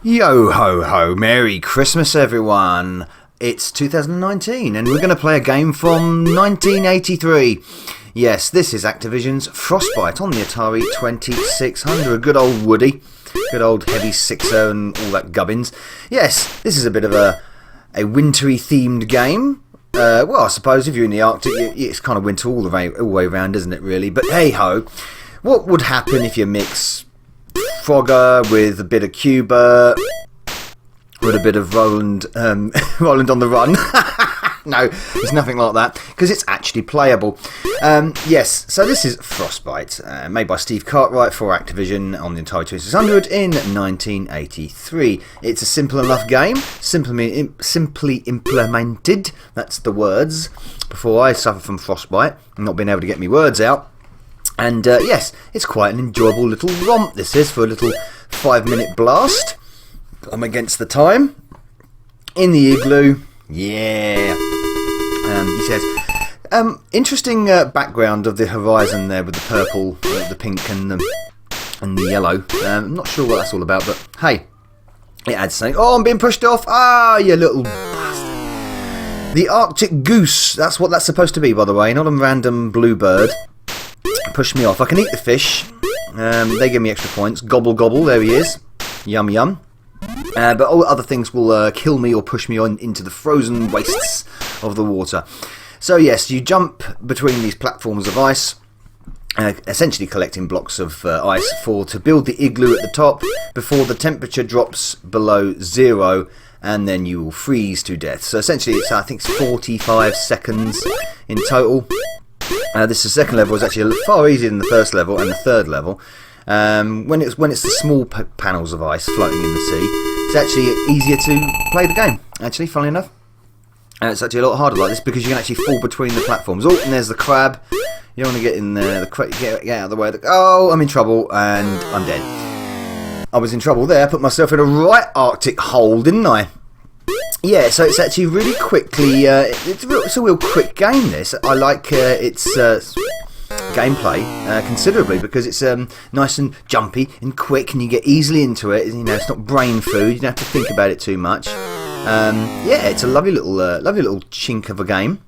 Yo ho ho, Merry Christmas everyone. It's 2019 and we're going to play a game from 1983. Yes, this is Activision's Frostbite on the Atari 2600. Good old Woody, good old heavy sixer and all that gubbins. Yes, this is a bit of a wintry themed game. Well, I suppose if you're in the Arctic, it's kind of winter all the way around, isn't it really? But hey ho, what would happen if you mix Frogger with a bit of Cuba, with a bit of Roland on the Run? No, it's nothing like that, because it's actually playable. Yes, so this is Frostbite, made by Steve Cartwright for Activision on the Atari 2600 in 1983. It's a simple enough game, simply implemented, that's the words, before I suffer from frostbite, not being able to get my words out. And yes, it's quite an enjoyable little romp this is, for a little 5-minute blast. I'm against the time. In the igloo. Yeah. He says, interesting background of the horizon there with the purple, the pink and the yellow. I'm not sure what that's all about, but hey, it adds something. Oh, I'm being pushed off. Ah, you little bastard. The Arctic goose. That's what that's supposed to be, by the way, not a random bluebird. Push me off. I can eat the fish. They give me extra points. Gobble gobble. There he is. Yum yum. But all other things will kill me or push me on into the frozen wastes of the water. So yes, you jump between these platforms of ice, essentially collecting blocks of ice to build the igloo at the top before the temperature drops below 0, and then you will freeze to death. So essentially, I think it's 45 seconds in total. This is the second level. Is actually far easier than the first level and the third level. When it's the small panels of ice floating in the sea, it's actually easier to play the game. Actually, funnily enough, it's actually a lot harder like this because you can actually fall between the platforms. Oh, and there's the crab. You don't want to get in there. Get out of the way. Oh, I'm in trouble and I'm dead. I was in trouble there. I put myself in a right Arctic hole, didn't I? Yeah, so it's actually really quickly. It's a real quick game. This I like its gameplay considerably because it's nice and jumpy and quick, and you get easily into it. You know, it's not brain food. You don't have to think about it too much. Yeah, it's a lovely little chink of a game.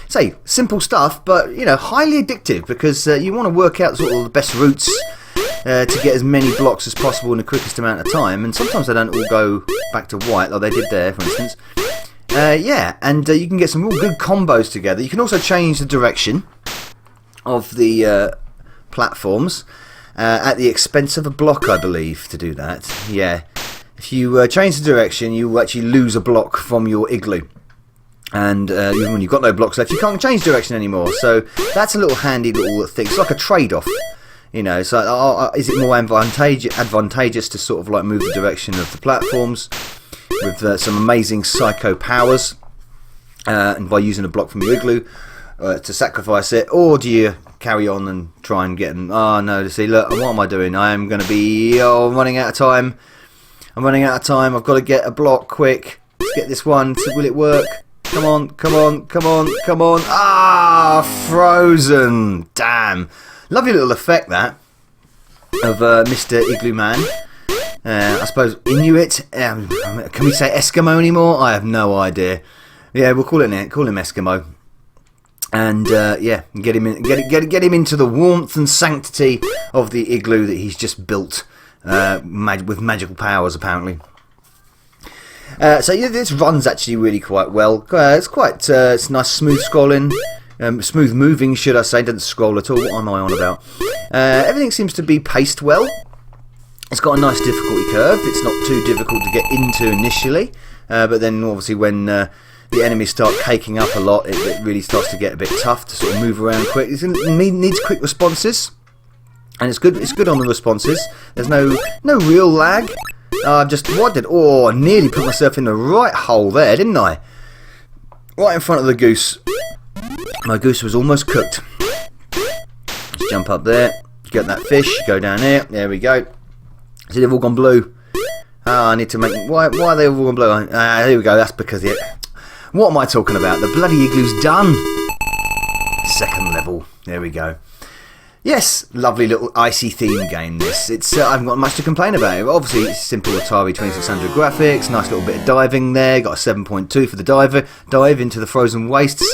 Say simple stuff, but you know, highly addictive because you want to work out sort of the best routes to get as many blocks as possible in the quickest amount of time. And sometimes they don't all go back to white, like they did there, for instance. Yeah, and you can get some real good combos together. You can also change the direction of the platforms at the expense of a block, I believe, to do that. Yeah, if you change the direction, you actually lose a block from your igloo. And when you've got no blocks left, you can't change direction anymore. So that's a little handy little thing. It's like a trade-off. You know, so is it more advantageous to sort of like move the direction of the platforms with some amazing psycho powers and by using a block from your igloo to sacrifice it, or do you carry on and try and get them? Oh no, see, look, what am I doing? I am going to be running out of time. I'm running out of time. I've got to get a block quick. Let's get this one. Will it work? Come on, come on, come on, come on. Ah, frozen. Damn. Lovely little effect that of Mr. Igloo Man. I suppose Inuit. Can we say Eskimo anymore? I have no idea. Yeah, we'll call him Eskimo. And yeah, get him into the warmth and sanctity of the igloo that he's just built with magical powers, apparently. So yeah, this runs actually really quite well. It's nice, smooth scrolling. Smooth moving, should I say. Doesn't scroll at all. What am I on about? Everything seems to be paced well. It's got a nice difficulty curve. It's not too difficult to get into initially, but then obviously when the enemies start caking up a lot, it really starts to get a bit tough to sort of move around quick. It needs quick responses, and it's good on the responses. There's no real lag. I nearly put myself in the right hole there, didn't I? Right in front of the goose. My goose was almost cooked. Just jump up there, get that fish, go down there. There we go. See, they've all gone blue. I need to make. Why are they all gone blue? There we go. That's because it. What am I talking about? The bloody igloo's done. Second level. There we go. Yes, lovely little icy theme game this. I haven't got much to complain about. Obviously, it's simple Atari 2600 graphics, nice little bit of diving there, got a 7.2 for the dive into the frozen wastes.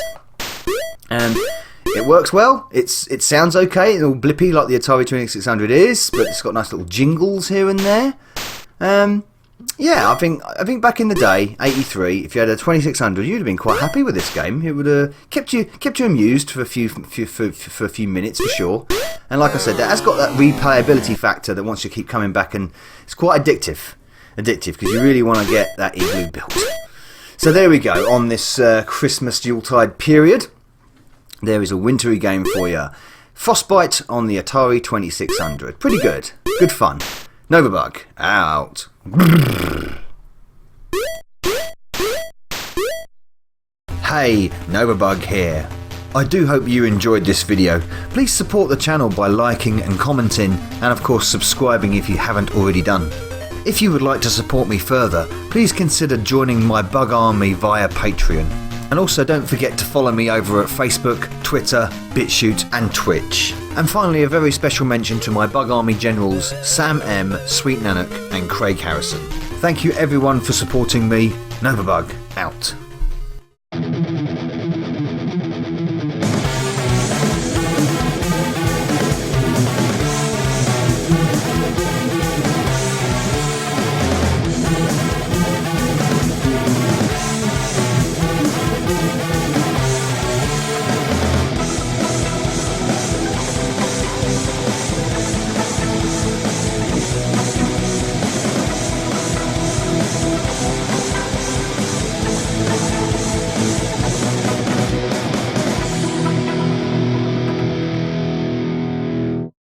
And it works well, it sounds okay, it's all blippy like the Atari 2600 is, but it's got nice little jingles here and there. Yeah, I think back in the day, 83, if you had a 2600, you'd have been quite happy with this game. It would have kept you amused for a few minutes for sure. And like I said, that has got that replayability factor that wants you to keep coming back, and it's quite addictive because you really want to get that igloo built. So there we go. On this Christmas Yuletide period, there is a wintry game for you. Frostbite on the Atari 2600. Pretty good. Good fun. Novabug, out. Hey, Novabug here. I do hope you enjoyed this video. Please support the channel by liking and commenting, and of course subscribing if you haven't already done. If you would like to support me further, please consider joining my Bug Army via Patreon. And also don't forget to follow me over at Facebook, Twitter, BitChute and Twitch. And finally, a very special mention to my Bug Army generals Sam M, Sweet Nanook and Craig Harrison. Thank you everyone for supporting me. Novabug out.